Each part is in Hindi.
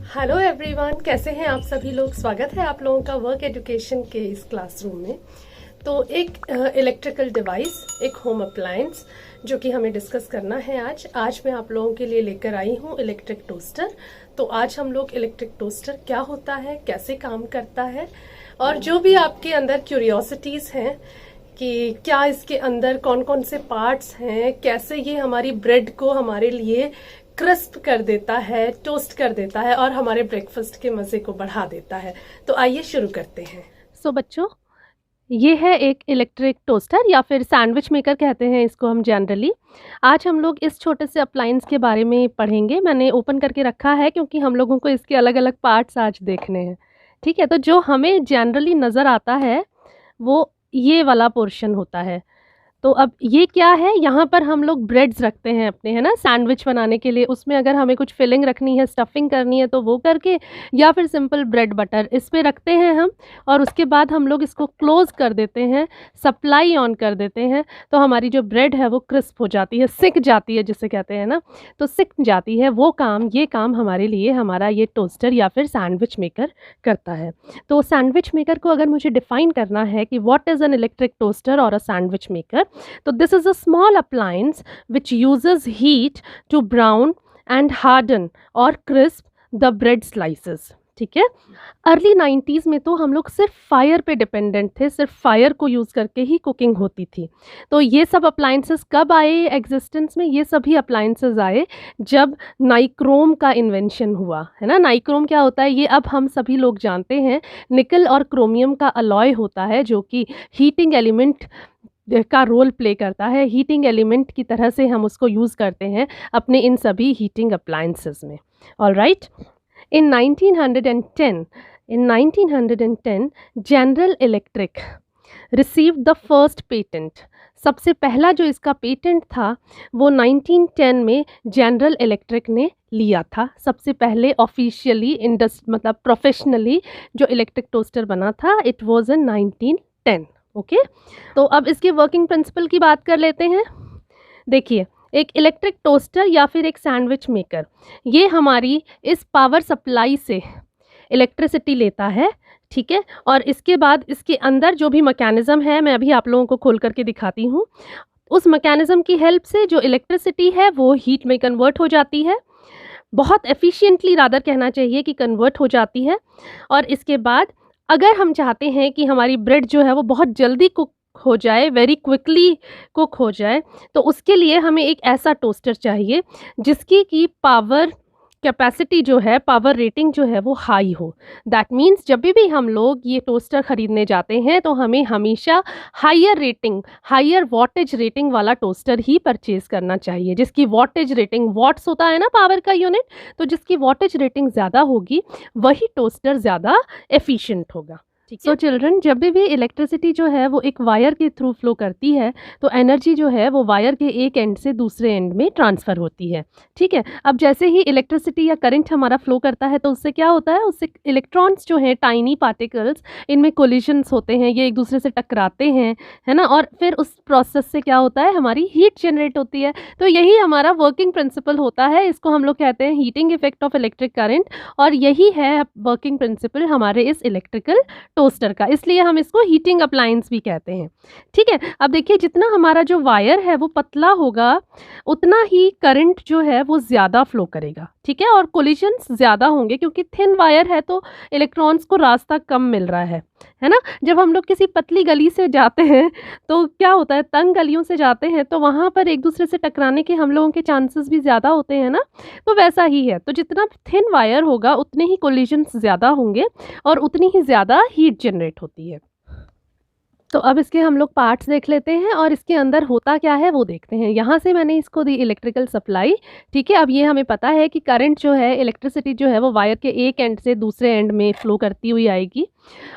हेलो एवरीवन, कैसे हैं आप सभी लोग। स्वागत है आप लोगों का वर्क एजुकेशन के इस क्लासरूम में। तो एक इलेक्ट्रिकल डिवाइस, एक होम अप्लायंस जो कि हमें डिस्कस करना है आज मैं आप लोगों के लिए लेकर आई हूँ इलेक्ट्रिक टोस्टर। तो आज हम लोग इलेक्ट्रिक टोस्टर क्या होता है, कैसे काम करता है, और जो भी आपके अंदर क्यूरियोसिटीज़ हैं कि क्या इसके अंदर कौन कौन से पार्ट्स हैं, कैसे ये हमारी ब्रेड को हमारे लिए क्रिस्प कर देता है, टोस्ट कर देता है और हमारे ब्रेकफास्ट के मज़े को बढ़ा देता है। तो आइए शुरू करते हैं। बच्चों, ये है एक इलेक्ट्रिक टोस्टर या फिर सैंडविच मेकर कहते हैं इसको हम जनरली। आज हम लोग इस छोटे से अप्लायंस के बारे में पढ़ेंगे। मैंने ओपन करके रखा है क्योंकि हम लोगों को इसके अलग अलग पार्ट्स आज देखने हैं। ठीक है, तो जो हमें जनरली नज़र आता है वो ये वाला पोर्शन होता है। तो अब ये क्या है, यहाँ पर हम लोग ब्रेड्स रखते हैं अपने, है ना, सैंडविच बनाने के लिए। उसमें अगर हमें कुछ फिलिंग रखनी है, स्टफिंग करनी है तो वो करके, या फिर सिंपल ब्रेड बटर इस पे रखते हैं हम। और उसके बाद हम लोग इसको क्लोज कर देते हैं, सप्लाई ऑन कर देते हैं, तो हमारी जो ब्रेड है वो क्रिस्प हो जाती है, सिक जाती है जिसे कहते हैं ना, तो सिक जाती है। वो काम, ये काम हमारे लिए हमारा ये टोस्टर या फिर सैंडविच मेकर करता है। तो सैंडविच मेकर को अगर मुझे डिफ़ाइन करना है कि what is an electric toaster और अ सैंडविच मेकर, तो this is a small appliance which uses heat to brown and harden or crisp the bread slices. ठीक है, अर्ली 90s में तो हम लोग सिर्फ फायर पे डिपेंडेंट थे, सिर्फ फायर को यूज़ करके ही कुकिंग होती थी। तो ये सब अप्लायंसेस कब आए एग्जिस्टेंस में? ये सभी अप्लायंसेस आए जब नाइक्रोम का इन्वेंशन हुआ, है ना। नाइक्रोम क्या होता है ये अब हम सभी लोग जानते हैं। निकल और क्रोमियम का अलॉय होता है जो कि हीटिंग एलिमेंट का रोल प्ले करता है। हीटिंग एलिमेंट की तरह से हम उसको यूज़ करते हैं अपने इन सभी हीटिंग अप्लायंसेस में। All right, in 1910 general electric received the first patent. सबसे पहला जो इसका पेटेंट था वो 1910 में जनरल इलेक्ट्रिक ने लिया था। सबसे पहले ऑफिशियली मतलब प्रोफेशनली जो इलेक्ट्रिक टोस्टर बना था, इट वाज इन 1910। ओके, तो अब इसके वर्किंग प्रिंसिपल की बात कर लेते हैं। देखिए, एक इलेक्ट्रिक टोस्टर या फिर एक सैंडविच मेकर, ये हमारी इस पावर सप्लाई से इलेक्ट्रिसिटी लेता है, ठीक है। और इसके बाद इसके अंदर जो भी मैकेनिज़्म है, मैं अभी आप लोगों को खोल करके दिखाती हूँ। उस मैकेनिज़्म की हेल्प से जो इलेक्ट्रिसिटी है वो हीट में कन्वर्ट हो जाती है, बहुत एफिशिएंटली रादर कहना चाहिए कि कन्वर्ट हो जाती है। और इसके बाद अगर हम चाहते हैं कि हमारी ब्रेड जो है वो बहुत जल्दी कुक हो जाए, वेरी क्विकली कुक हो जाए, तो उसके लिए हमें एक ऐसा टोस्टर चाहिए जिसकी की पावर कैपेसिटी जो है, पावर रेटिंग जो है वो हाई हो। दैट मीन्स जब भी हम लोग ये टोस्टर ख़रीदने जाते हैं तो हमें हमेशा higher rating, higher wattage rating वाला टोस्टर ही परचेज़ करना चाहिए, जिसकी वॉटेज रेटिंग, वॉट्स होता है ना पावर का यूनिट, तो जिसकी वॉटेज रेटिंग ज़्यादा होगी वही टोस्टर ज़्यादा एफिशिएंट होगा। सो चिल्ड्रन, जब भी इलेक्ट्रिसिटी जो है वो एक वायर के थ्रू फ्लो करती है तो एनर्जी जो है वो वायर के एक एंड से दूसरे एंड में ट्रांसफ़र होती है, ठीक है। अब जैसे ही इलेक्ट्रिसिटी या करंट हमारा फ्लो करता है तो उससे क्या होता है, उससे इलेक्ट्रॉन्स जो हैं, टाइनी पार्टिकल्स, इनमें कोलिजन्स होते हैं, ये एक दूसरे से टकराते हैं, है ना। और फिर उस प्रोसेस से क्या होता है, हमारी हीट जनरेट होती है। तो यही हमारा वर्किंग प्रिंसिपल होता है, इसको हम लोग कहते हैं heating effect of electric current, और यही है वर्किंग प्रिंसिपल हमारे इस इलेक्ट्रिकल टोस्टर का, इसलिए हम इसको हीटिंग अप्लायंस भी कहते हैं, ठीक है। अब देखिए, जितना हमारा जो वायर है वो पतला होगा उतना ही करंट जो है वो ज़्यादा फ्लो करेगा, ठीक है, और कोलिजन्स ज़्यादा होंगे क्योंकि थिन वायर है तो इलेक्ट्रॉन्स को रास्ता कम मिल रहा है ना। जब हम लोग किसी पतली गली से जाते हैं तो क्या होता है, तंग गलियों से जाते हैं तो वहाँ पर एक दूसरे से टकराने के हम लोगों के चांसेस भी ज़्यादा होते हैं ना। तो वैसा ही है, तो जितना थिन वायर होगा उतने ही कोलिजन्स ज़्यादा होंगे और उतनी ही ज़्यादा हीट जनरेट होती है। तो अब इसके हम लोग पार्ट्स देख लेते हैं और इसके अंदर होता क्या है वो देखते हैं। यहाँ से मैंने इसको दी इलेक्ट्रिकल सप्लाई, ठीक है। अब ये हमें पता है कि करंट जो है, इलेक्ट्रिसिटी जो है वो वायर के एक एंड से दूसरे एंड में फ़्लो करती हुई आएगी,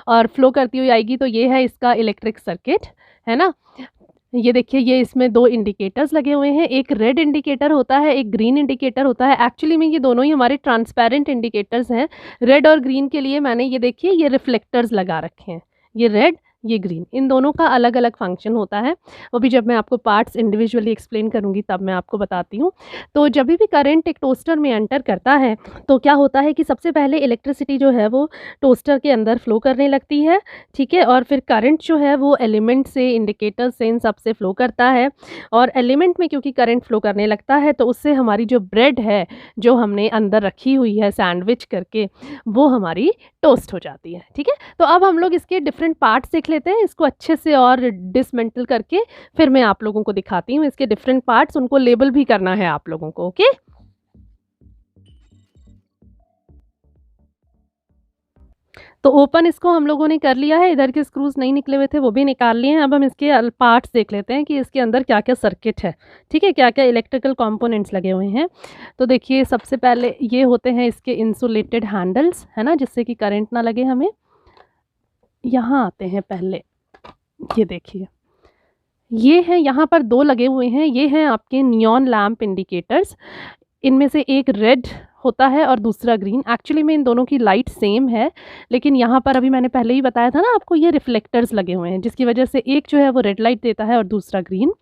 और फ्लो करती हुई आएगी। तो ये है इसका इलेक्ट्रिक सर्किट, है ना। ये देखिए, ये इसमें दो इंडिकेटर्स लगे हुए हैं, एक रेड इंडिकेटर होता है, एक ग्रीन इंडिकेटर होता है। एक्चुअली में ये दोनों ही हमारे ट्रांसपेरेंट इंडिकेटर्स हैं। रेड और ग्रीन के लिए मैंने ये देखिए ये रिफ्लेक्टर्स लगा रखे हैं, ये रेड, ये ग्रीन, इन दोनों का अलग अलग फंक्शन होता है। वो भी जब मैं आपको पार्ट्स इंडिविजुअली एक्सप्लेन करूँगी तब मैं आपको बताती हूँ। तो जब भी करंट एक टोस्टर में एंटर करता है तो क्या होता है कि सबसे पहले इलेक्ट्रिसिटी जो है वो टोस्टर के अंदर फ्लो करने लगती है, ठीक है, और फिर करंट जो है वो एलिमेंट से, इंडिकेटर से, इन सब से फ्लो करता है। और एलिमेंट में क्योंकि करंट फ्लो करने लगता है तो उससे हमारी जो ब्रेड है जो हमने अंदर रखी हुई है सैंडविच करके, वो हमारी टोस्ट हो जाती है, ठीक है। तो अब हम लोग इसके डिफरेंट पार्ट्स देख लेते हैं, इसको अच्छे से और डिसमेंटल करके फिर मैं आप लोगों को दिखाती हूँ इसके डिफरेंट पार्ट्स, उनको लेबल भी करना है आप लोगों को, ओके। तो ओपन इसको हम लोगों ने कर लिया है, इधर के स्क्रूज नहीं निकले हुए थे वो भी निकाल लिए हैं। अब हम इसके पार्ट्स देख लेते हैं कि इसके अंदर क्या क्या सर्किट है, ठीक है, क्या क्या इलेक्ट्रिकल कंपोनेंट्स लगे हुए हैं। तो देखिए सबसे पहले ये होते हैं इसके इंसुलेटेड हैंडल्स, है ना, जिससे कि करंट ना लगे हमें। यहाँ आते हैं पहले, ये देखिए ये हैं, यहाँ पर 2 लगे हुए हैं, ये हैं आपके नियॉन लैंप इंडिकेटर्स। इनमें से एक रेड होता है और दूसरा ग्रीन। एक्चुअली में इन दोनों की लाइट सेम है, लेकिन यहाँ पर अभी मैंने पहले ही बताया था ना आपको, ये रिफ्लेक्टर्स लगे हुए हैं जिसकी वजह से एक जो है वो रेड लाइट देता है और दूसरा ग्रीन।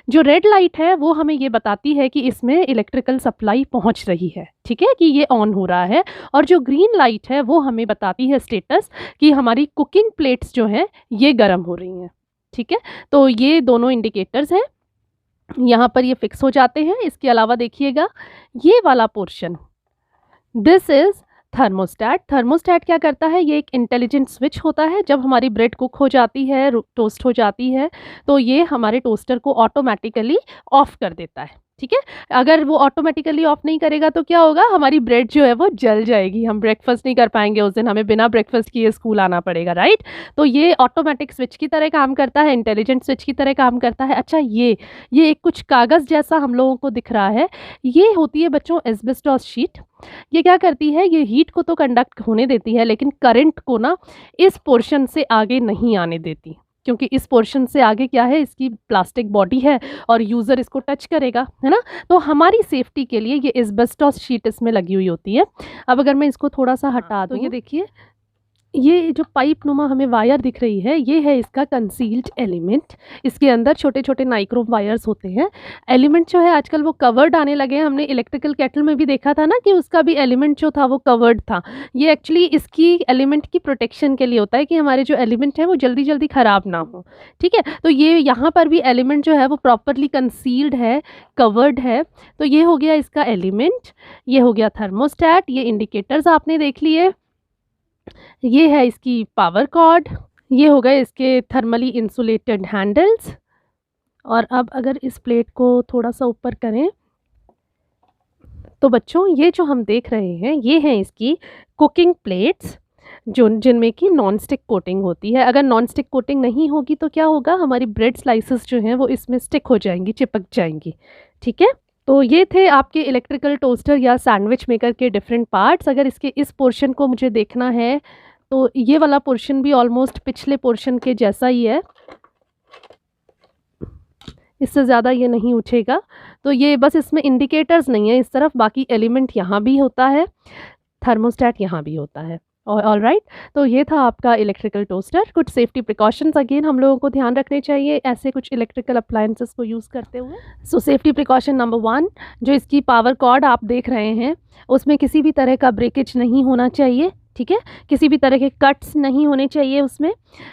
जो रेड लाइट है वो हमें ये बताती है कि इसमें इलेक्ट्रिकल सप्लाई पहुँच रही है, ठीक है, कि ये ऑन हो रहा है। और जो ग्रीन लाइट है वो हमें बताती है स्टेटस कि हमारी कुकिंग प्लेट्स जो हैं ये गर्म हो रही हैं, ठीक है। तो ये दोनों इंडिकेटर्स हैं, यहाँ पर ये फिक्स हो जाते हैं। इसके अलावा देखिएगा ये वाला portion, this is thermostat. Thermostat क्या करता है, ये एक इंटेलिजेंट स्विच होता है। जब हमारी ब्रेड कुक हो जाती है, टोस्ट हो जाती है, तो ये हमारे टोस्टर को ऑटोमेटिकली ऑफ कर देता है, ठीक है। अगर वो ऑटोमेटिकली ऑफ नहीं करेगा तो क्या होगा, हमारी ब्रेड जो है वो जल जाएगी, हम ब्रेकफास्ट नहीं कर पाएंगे उस दिन, हमें बिना ब्रेकफास्ट किए स्कूल आना पड़ेगा, राइट। तो ये ऑटोमेटिक स्विच की तरह काम करता है, इंटेलिजेंट स्विच की तरह काम करता है। अच्छा, ये एक कुछ कागज़ जैसा हम लोगों को दिख रहा है, ये होती है बच्चों एस्बेस्टॉस शीट। ये क्या करती है, ये हीट को तो कंडक्ट होने देती है लेकिन करंट को ना इस पोर्शन से आगे नहीं आने देती, क्योंकि इस पोर्शन से आगे क्या है, इसकी प्लास्टिक बॉडी है और यूज़र इसको टच करेगा, है ना। तो हमारी सेफ्टी के लिए ये एस्बेस्टॉस शीट इसमें लगी हुई होती है। अब अगर मैं इसको थोड़ा सा हटा दूँ, तो ये देखिए ये जो पाइप नुमा हमें वायर दिख रही है, ये है इसका कंसील्ड एलिमेंट। इसके अंदर छोटे छोटे नाइक्रोम वायर्स होते हैं। एलिमेंट जो है आजकल वो कवर्ड आने लगे हैं, हमने इलेक्ट्रिकल केटल में भी देखा था ना कि उसका भी एलिमेंट जो था वो कवर्ड था। ये एक्चुअली इसकी एलिमेंट की प्रोटेक्शन के लिए होता है कि हमारे जो एलिमेंट है वो जल्दी जल्दी ख़राब ना हो, ठीक है। तो ये यहाँ पर भी एलिमेंट जो है वो प्रॉपरली कंसील्ड है, कवर्ड है। तो ये हो गया इसका एलिमेंट, ये हो गया थर्मोस्टैट, ये इंडिकेटर्स आपने देख लिए, ये है इसकी पावर कॉर्ड, ये हो गए इसके थर्मली इंसुलेटेड हैंडल्स। और अब अगर इस प्लेट को थोड़ा सा ऊपर करें तो बच्चों ये जो हम देख रहे हैं ये हैं इसकी कुकिंग प्लेट्स, जो जिनमें की नॉन स्टिक कोटिंग होती है। अगर नॉन स्टिक कोटिंग नहीं होगी तो क्या होगा, हमारी ब्रेड स्लाइसेस जो हैं वो इसमें स्टिक हो जाएंगी, चिपक जाएंगी, ठीक है। तो ये थे आपके इलेक्ट्रिकल टोस्टर या सैंडविच मेकर के डिफरेंट पार्ट्स। अगर इसके इस पोर्शन को मुझे देखना है तो ये वाला पोर्शन भी ऑलमोस्ट पिछले पोर्शन के जैसा ही है, इससे ज़्यादा ये नहीं उठेगा। तो ये बस इसमें इंडिकेटर्स नहीं है इस तरफ, बाकी एलिमेंट यहाँ भी होता है, थर्मोस्टैट यहाँ भी होता है। ऑल राइट, तो ये था आपका इलेक्ट्रिकल टोस्टर। कुछ सेफ्टी प्रिकॉशंस अगेन हम लोगों को ध्यान रखने चाहिए ऐसे कुछ इलेक्ट्रिकल अप्लायंसेस को यूज़ करते हुए। सो सेफ्टी प्रिकॉशन नंबर 1, जो इसकी पावर कॉर्ड आप देख रहे हैं उसमें किसी भी तरह का ब्रेकेज नहीं होना चाहिए, ठीक है, किसी भी तरह के कट्स नहीं होने चाहिए उसमें।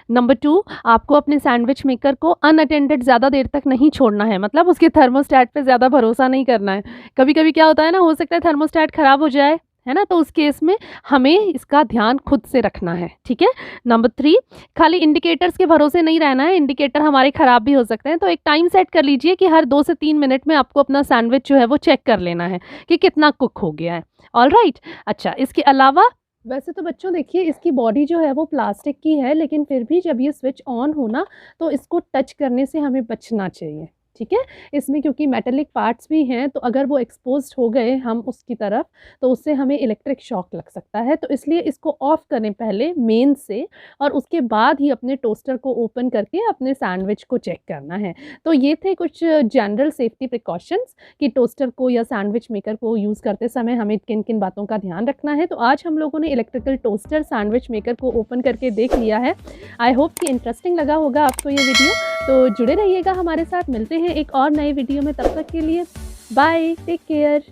नंबर 2, आपको अपने सैंडविच मेकर को अनअटेंडेड ज़्यादा देर तक नहीं छोड़ना है, मतलब उसके थर्मोस्टैट पे ज़्यादा भरोसा नहीं करना है। कभी कभी क्या होता है ना, हो सकता है थर्मोस्टैट ख़राब हो जाए, है ना, तो उस केस में हमें इसका ध्यान खुद से रखना है, ठीक है। नंबर 3, खाली इंडिकेटर्स के भरोसे नहीं रहना है, इंडिकेटर हमारे ख़राब भी हो सकते हैं। तो एक टाइम सेट कर लीजिए कि हर 2 से 3 मिनट में आपको अपना सैंडविच जो है वो चेक कर लेना है कि कितना कुक हो गया है। ऑल राइट, अच्छा, इसके अलावा वैसे तो बच्चों देखिए इसकी बॉडी जो है वो प्लास्टिक की है, लेकिन फिर भी जब ये स्विच ऑन होना तो इसको टच करने से हमें बचना चाहिए, ठीक है। इसमें क्योंकि मेटेलिक पार्ट्स भी हैं, तो अगर वो एक्सपोज्ड हो गए हम उसकी तरफ, तो उससे हमें इलेक्ट्रिक शॉक लग सकता है। तो इसलिए इसको ऑफ करें पहले मेन से, और उसके बाद ही अपने टोस्टर को ओपन करके अपने सैंडविच को चेक करना है। तो ये थे कुछ जनरल सेफ्टी प्रिकॉशंस कि टोस्टर को या सैंडविच मेकर को यूज़ करते समय हमें किन किन बातों का ध्यान रखना है। तो आज हम लोगों ने इलेक्ट्रिकल टोस्टर सैंडविच मेकर को ओपन करके देख लिया है। आई होप कि इंटरेस्टिंग लगा होगा आपको ये वीडियो। तो जुड़े रहिएगा हमारे साथ, मिलते हैं एक और नए वीडियो में। तब तक के लिए बाय, टेक केयर।